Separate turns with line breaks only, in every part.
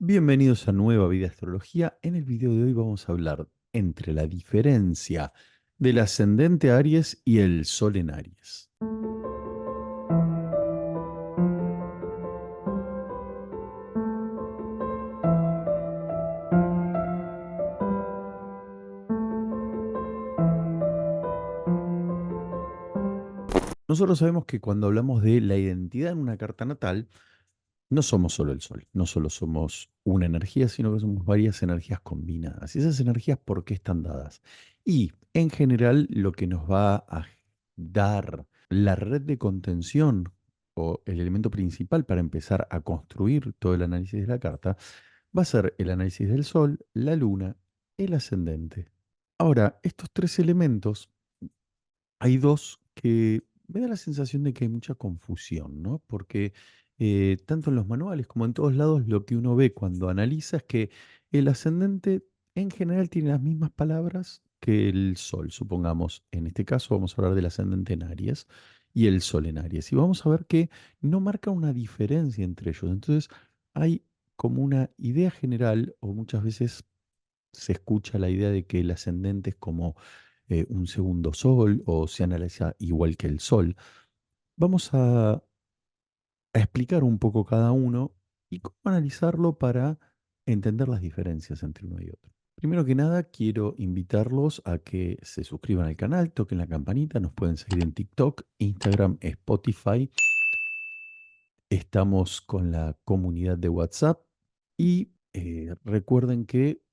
Bienvenidos a Nueva Vida Astrología. En el video de hoy vamos a hablar entre la diferencia del ascendente Aries y el Sol en Aries. Nosotros sabemos que cuando hablamos de la identidad en una carta natal, no somos solo el Sol, no solo somos una energía, sino que somos varias energías combinadas. Y esas energías, ¿por qué están dadas? Y en general, lo que nos va a dar la red de contención o el elemento principal para empezar a construir todo el análisis de la carta va a ser el análisis del Sol, la Luna, el ascendente. Ahora, estos tres elementos hay dos que me da la sensación de que hay mucha confusión, ¿no? Porque tanto en los manuales como en todos lados lo que uno ve cuando analiza es que el ascendente en general tiene las mismas palabras que el sol, supongamos. En este caso vamos a hablar del ascendente en Aries y el sol en Aries. Y vamos a ver que no marca una diferencia entre ellos. Entonces hay como una idea general, o muchas veces se escucha la idea de que el ascendente es como un segundo sol o se analiza igual que el sol. Vamos a explicar un poco cada uno y cómo analizarlo para entender las diferencias entre uno y otro. Primero que nada, quiero invitarlos a que se suscriban al canal, toquen la campanita, nos pueden seguir en TikTok, Instagram, Spotify. Estamos con la comunidad de WhatsApp y recuerden que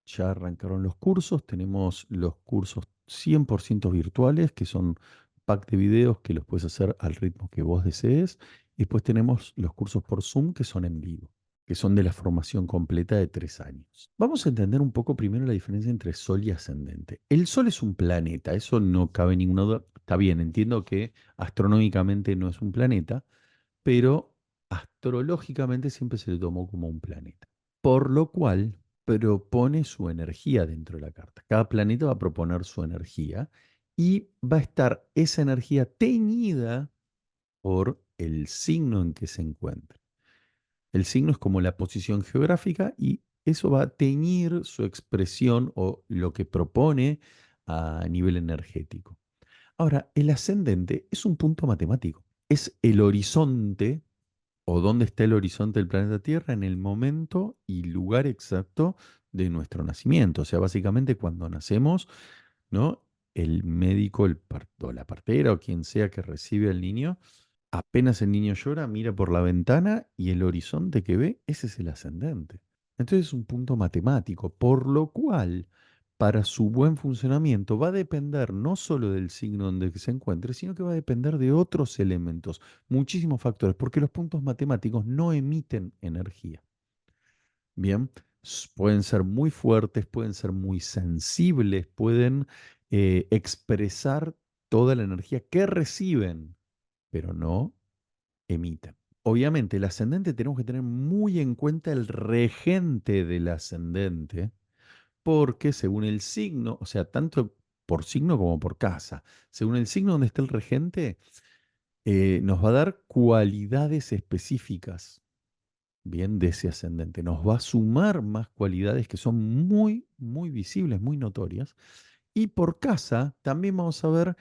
ya arrancaron los cursos. Tenemos los cursos 100% virtuales, que son pack de videos que los puedes hacer al ritmo que vos desees. Y después tenemos los cursos por Zoom que son en vivo, que son de la formación completa de 3 años. Vamos a entender un poco primero la diferencia entre Sol y ascendente. El Sol es un planeta, eso no cabe ninguna duda. Está bien, entiendo que astronómicamente no es un planeta, pero astrológicamente siempre se le tomó como un planeta. Por lo cual propone su energía dentro de la carta. Cada planeta va a proponer su energía y va a estar esa energía teñida por el signo en que se encuentra. El signo es como la posición geográfica y eso va a teñir su expresión o lo que propone a nivel energético. Ahora, el ascendente es un punto matemático. Es el horizonte o dónde está el horizonte del planeta Tierra en el momento y lugar exacto de nuestro nacimiento. O sea, básicamente cuando nacemos, ¿no? El médico, o la partera o quien sea que recibe al niño, apenas el niño llora, mira por la ventana y el horizonte que ve, ese es el ascendente. Entonces es un punto matemático, por lo cual, para su buen funcionamiento va a depender no solo del signo donde se encuentre, sino que va a depender de otros elementos, muchísimos factores, porque los puntos matemáticos no emiten energía. Bien, pueden ser muy fuertes, pueden ser muy sensibles, pueden expresar toda la energía que reciben, pero no emiten. Obviamente, el ascendente tenemos que tener muy en cuenta el regente del ascendente, porque según el signo, o sea, tanto por signo como por casa, según el signo donde está el regente, nos va a dar cualidades específicas, bien, de ese ascendente. Nos va a sumar más cualidades que son muy, muy visibles, muy notorias. Y por casa también vamos a ver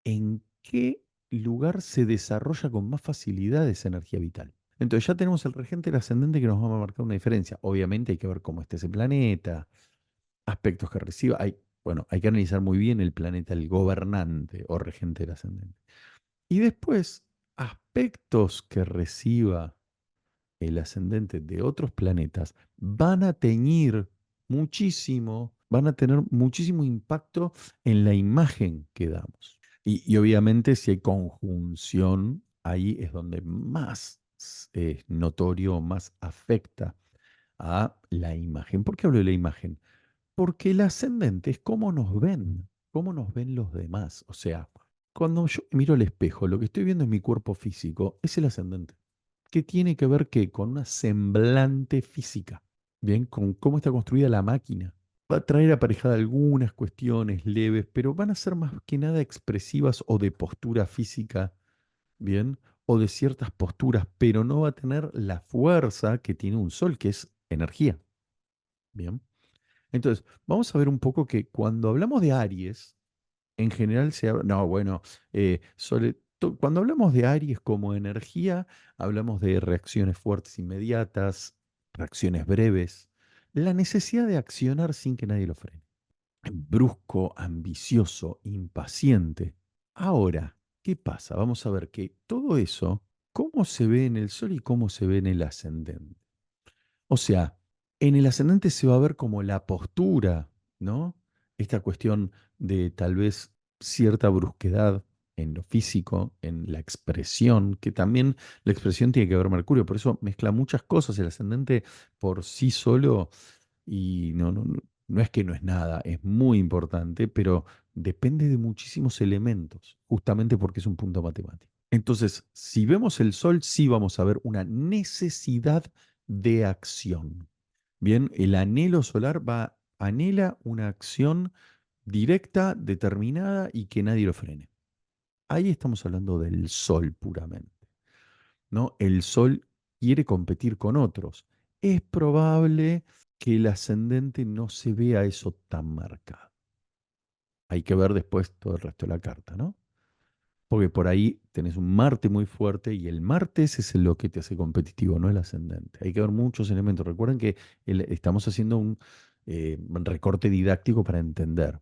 en qué lugar se desarrolla con más facilidad esa energía vital. Entonces ya tenemos el regente y el ascendente que nos va a marcar una diferencia. Obviamente hay que ver cómo está ese planeta, aspectos que reciba. Bueno, hay que analizar muy bien el planeta, el gobernante o regente del ascendente. Y después, aspectos que reciba el ascendente de otros planetas van a teñir muchísimo, van a tener muchísimo impacto en la imagen que damos. Y obviamente si hay conjunción, ahí es donde más es notorio, más afecta a la imagen. ¿Por qué hablo de la imagen? Porque el ascendente es cómo nos ven los demás. O sea, cuando yo miro al espejo, lo que estoy viendo en mi cuerpo físico es el ascendente. ¿Qué tiene que ver qué? Con una semblante física, ¿bien? Con cómo está construida la máquina. Va a traer aparejada algunas cuestiones leves, pero van a ser más que nada expresivas o de postura física, ¿bien? O de ciertas posturas, pero no va a tener la fuerza que tiene un sol, que es energía. Bien. Entonces, vamos a ver un poco que cuando hablamos de Aries, en general se habla, no, bueno, cuando hablamos de Aries como energía, hablamos de reacciones fuertes inmediatas, reacciones breves, la necesidad de accionar sin que nadie lo frene. Brusco, ambicioso, impaciente. Ahora, ¿qué pasa? Vamos a ver que todo eso, ¿cómo se ve en el Sol y cómo se ve en el ascendente? O sea, en el ascendente se va a ver como la postura, ¿no? Esta cuestión de tal vez cierta brusquedad en lo físico, en la expresión, que también la expresión tiene que ver Mercurio, por eso mezcla muchas cosas el ascendente por sí solo y no es que no es nada, es muy importante, pero depende de muchísimos elementos, justamente porque es un punto matemático. Entonces, si vemos el Sol, sí vamos a ver una necesidad de acción. Bien, el anhelo solar anhela una acción directa, determinada y que nadie lo frene. Ahí estamos hablando del Sol puramente, ¿no? El Sol quiere competir con otros. Es probable que el ascendente no se vea eso tan marcado. Hay que ver después todo el resto de la carta, ¿no? Porque por ahí tenés un Marte muy fuerte y el Marte ese es lo que te hace competitivo, no el ascendente. Hay que ver muchos elementos. Recuerden que estamos haciendo un recorte didáctico para entender.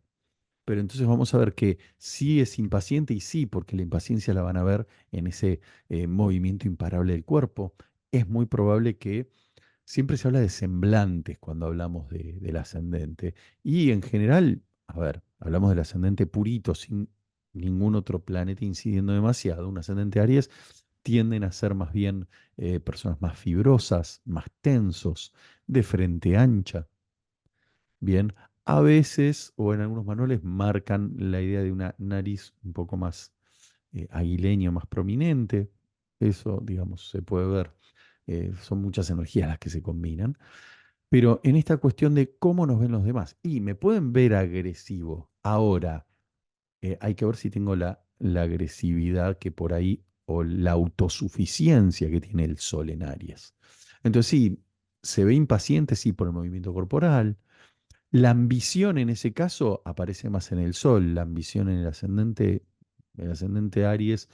Pero entonces vamos a ver que sí es impaciente y sí, porque la impaciencia la van a ver en ese movimiento imparable del cuerpo. Es muy probable que siempre se habla de semblantes cuando hablamos del ascendente. Y en general, a ver, hablamos del ascendente purito, sin ningún otro planeta incidiendo demasiado. Un ascendente Aries tienden a ser más bien personas más fibrosas, más tensos, de frente ancha. Bien, a veces o en algunos manuales marcan la idea de una nariz un poco más aguileño, más prominente. Eso, digamos, se puede ver. Son muchas energías las que se combinan. Pero en esta cuestión de cómo nos ven los demás. Y me pueden ver agresivo. Ahora, hay que ver si tengo la agresividad que por ahí, o la autosuficiencia que tiene el Sol en Aries. Entonces, sí, se ve impaciente, sí, por el movimiento corporal. La ambición en ese caso aparece más en el Sol. La ambición en el ascendente Aries,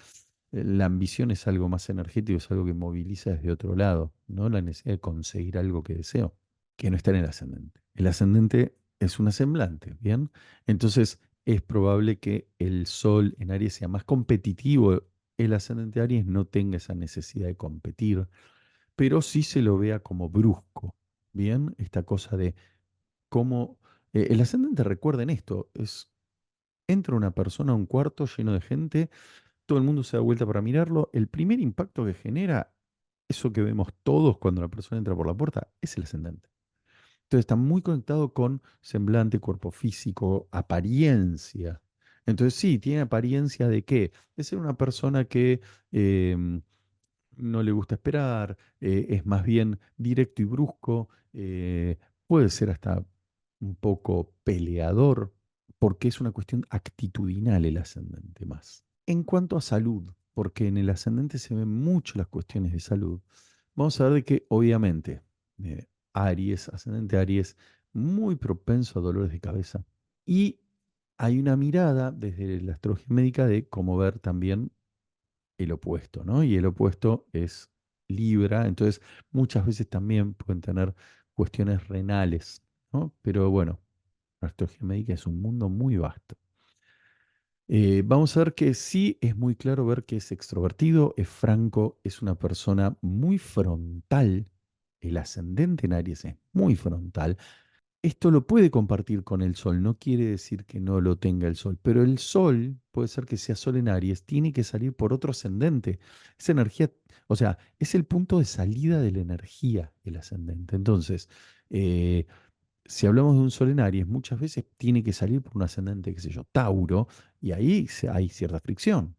la ambición es algo más energético, es algo que moviliza desde otro lado, ¿no? La necesidad de conseguir algo que deseo, que no está en el ascendente. El ascendente es una semblante, ¿bien? Entonces es probable que el Sol en Aries sea más competitivo. El ascendente Aries no tenga esa necesidad de competir, pero sí se lo vea como brusco, ¿bien? Esta cosa de cómo el ascendente, recuerden esto, entra una persona a un cuarto lleno de gente, todo el mundo se da vuelta para mirarlo, el primer impacto que genera, eso que vemos todos cuando la persona entra por la puerta, es el ascendente. Entonces está muy conectado con semblante, cuerpo físico, apariencia. Entonces sí, tiene apariencia de qué? De ser una persona que no le gusta esperar, es más bien directo y brusco, puede ser hasta un poco peleador, porque es una cuestión actitudinal el ascendente más. En cuanto a salud, porque en el ascendente se ven mucho las cuestiones de salud, vamos a ver de que obviamente Aries, ascendente Aries, muy propenso a dolores de cabeza. Y hay una mirada desde la astrología médica de cómo ver también el opuesto, ¿no? Y el opuesto es Libra, entonces muchas veces también pueden tener cuestiones renales, ¿no? Pero bueno, la astrología médica es un mundo muy vasto. Vamos a ver que sí es muy claro ver que es extrovertido, es franco, es una persona muy frontal. El ascendente en Aries es muy frontal. Esto lo puede compartir con el Sol, no quiere decir que no lo tenga el Sol, pero el Sol, puede ser que sea Sol en Aries, tiene que salir por otro ascendente. Esa energía, o sea, es el punto de salida de la energía, el ascendente. Entonces, eh, si hablamos de un Sol en Aries, muchas veces tiene que salir por un ascendente, qué sé yo, Tauro, y ahí hay cierta fricción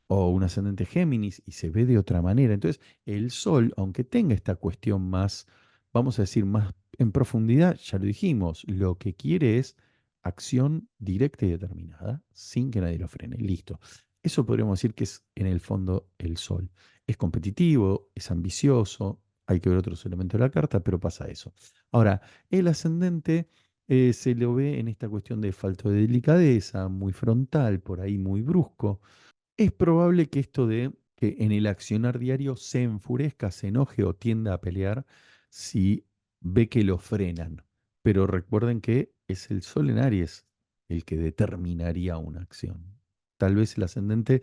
o un ascendente Géminis y se ve de otra manera. Entonces, el Sol, aunque tenga esta cuestión más, vamos a decir, más en profundidad, ya lo dijimos, lo que quiere es acción directa y determinada, sin que nadie lo frene. Listo. Eso podríamos decir que es en el fondo el Sol. Es competitivo, es ambicioso, hay que ver otros elementos de la carta, pero pasa eso. Ahora, el ascendente se lo ve en esta cuestión de falto de delicadeza, muy frontal, por ahí muy brusco. Es probable que esto de que en el accionar diario se enfurezca, se enoje o tienda a pelear si ve que lo frenan. Pero recuerden que es el Sol en Aries el que determinaría una acción. Tal vez el ascendente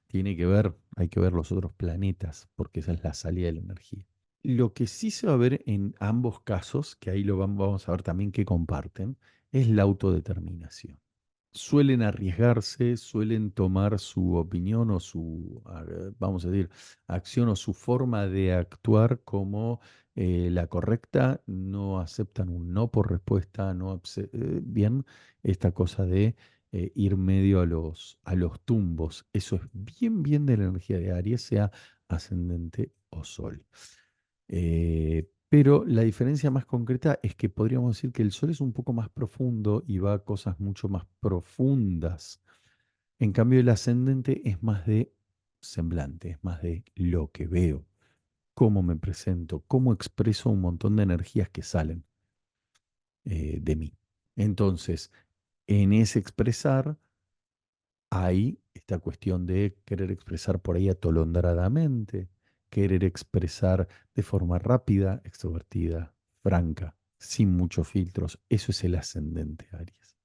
tiene que ver, hay que ver los otros planetas, porque esa es la salida de la energía. Lo que sí se va a ver en ambos casos, que ahí lo vamos a ver también que comparten, es la autodeterminación. Suelen arriesgarse, suelen tomar su opinión o su, vamos a decir, acción o su forma de actuar como la correcta, no aceptan un no por respuesta, no bien esta cosa de ir medio a los tumbos. Eso es bien, bien de la energía de Aries, sea ascendente o sol. Pero la diferencia más concreta es que podríamos decir que el Sol es un poco más profundo y va a cosas mucho más profundas. En cambio, el ascendente es más de semblante, es más de lo que veo, cómo me presento, cómo expreso un montón de energías que salen de mí. Entonces, en ese expresar hay esta cuestión de querer expresar por ahí atolondradamente, querer expresar de forma rápida, extrovertida, franca, sin muchos filtros. Eso es el ascendente Aries.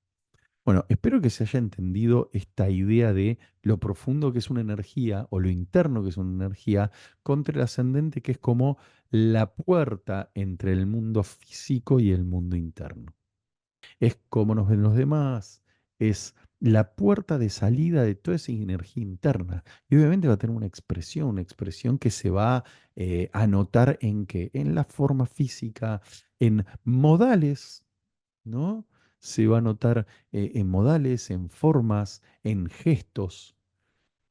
Bueno, espero que se haya entendido esta idea de lo profundo que es una energía o lo interno que es una energía contra el ascendente que es como la puerta entre el mundo físico y el mundo interno. Es cómo nos ven los demás, es la puerta de salida de toda esa energía interna. Y obviamente va a tener una expresión que se va a notar en qué, en la forma física, en modales, ¿no? Se va a notar en modales, en formas, en gestos,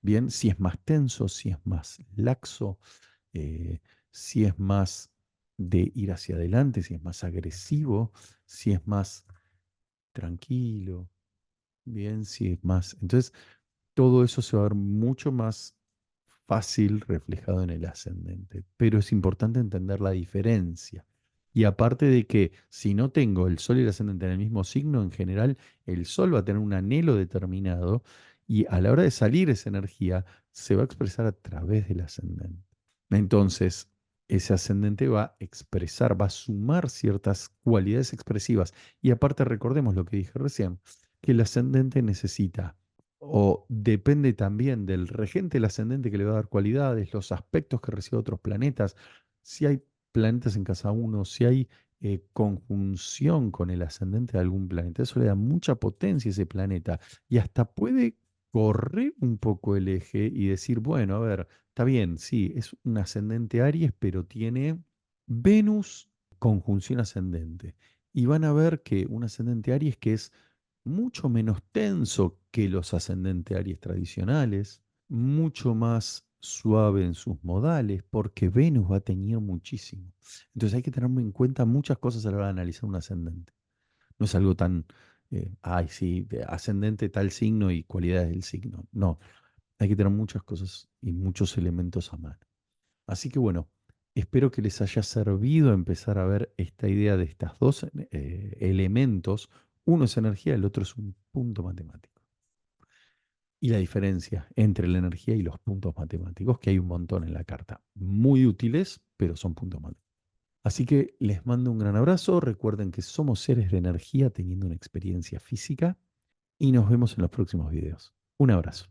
¿bien? Si es más tenso, si es más laxo, eh, si es más de ir hacia adelante, si es más agresivo, si es más tranquilo, bien, si es más. Entonces, todo eso se va a ver mucho más fácil reflejado en el ascendente, pero es importante entender la diferencia. Y aparte de que si no tengo el sol y el ascendente en el mismo signo, en general el sol va a tener un anhelo determinado y a la hora de salir esa energía se va a expresar a través del ascendente. Entonces, ese ascendente va a expresar, va a sumar ciertas cualidades expresivas. Y aparte recordemos lo que dije recién, que el ascendente necesita o depende también del regente del ascendente que le va a dar cualidades, los aspectos que recibe otros planetas, si hay planetas en casa uno, si hay conjunción con el ascendente de algún planeta, eso le da mucha potencia a ese planeta y hasta puede correr un poco el eje y decir, bueno, a ver, está bien, sí, es un ascendente Aries, pero tiene Venus conjunción ascendente. Y van a ver que un ascendente Aries que es mucho menos tenso que los ascendentes Aries tradicionales, mucho más suave en sus modales, porque Venus va a tener muchísimo. Entonces hay que tener en cuenta muchas cosas a la hora de analizar un ascendente. No es algo tan, ay, sí, de ascendente tal signo y cualidades del signo. No, hay que tener muchas cosas y muchos elementos a mano. Así que bueno, espero que les haya servido empezar a ver esta idea de estos dos elementos. Uno es energía, el otro es un punto matemático. Y la diferencia entre la energía y los puntos matemáticos, que hay un montón en la carta. Muy útiles, pero son puntos matemáticos. Así que les mando un gran abrazo. Recuerden que somos seres de energía teniendo una experiencia física y nos vemos en los próximos videos. Un abrazo.